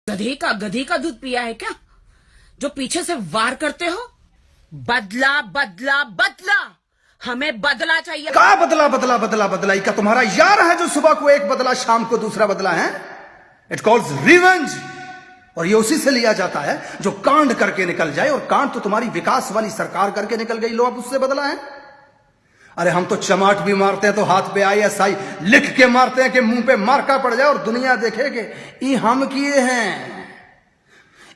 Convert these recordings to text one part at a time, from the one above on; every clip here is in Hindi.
गधी का दूध पिया है क्या, जो पीछे से वार करते हो? बदला बदला बदला, हमें बदला चाहिए। क्या बदला बदला बदला बदला? क्या तुम्हारा यार है जो सुबह को एक बदला शाम को दूसरा बदला है? It calls revenge. और ये उसी से लिया जाता है जो कांड करके निकल जाए, और कांड तो तुम्हारी विकास वाली सरकार करके निकल गई, लो अब उससे बदला है। अरे हम तो चमाट भी मारते हैं तो हाथ पे ISI लिख के मारते हैं कि मुंह पे मार्का पड़ जाए और दुनिया देखे कि ये हम किए हैं,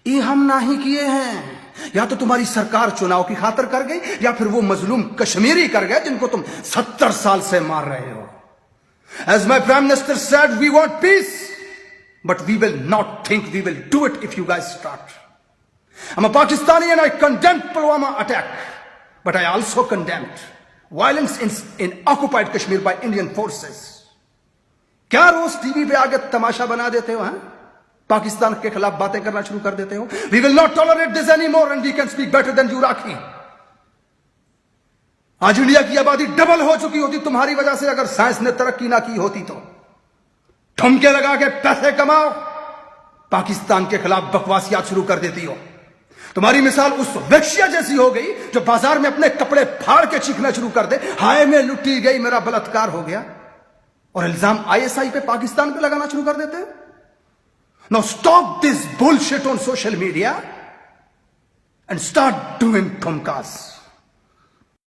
ये हम नहीं किए हैं। या तो तुम्हारी सरकार चुनाव की खातिर कर गई, या फिर वो मजलूम कश्मीरी कर गए जिनको तुम 70 साल से मार रहे हो। As my Prime Minister said, we want peace, but we will not think we will do it if you guys start. I'm a Pakistani and I condemned Pulwama attack, but I also condemned violence in occupied Kashmir by Indian forces. क्या रोज टीवी पे आके तमाशा बना देते हो? पाकिस्तान के खिलाफ बातें करना शुरू कर देते हो। We will not tolerate this anymore and we can speak better than you, राखी। आज इंडिया की आबादी डबल हो चुकी होती तुम्हारी वजह से, अगर साइंस ने तरक्की ना की होती तो। ठुमके लगा के पैसे कमाओ, पाकिस्तान के खिलाफ बकवासियात शुरू कर देती हो। तुम्हारी मिसाल उस वेश्या जैसी हो गई जो बाजार में अपने कपड़े फाड़ के चीखना शुरू कर दे, हाय मैं लुटी गई, मेरा बलात्कार हो गया, और इल्जाम ISI पे पाकिस्तान पे लगाना शुरू कर देते हो। Now stop this bullshit on social media and start doing Kumkas.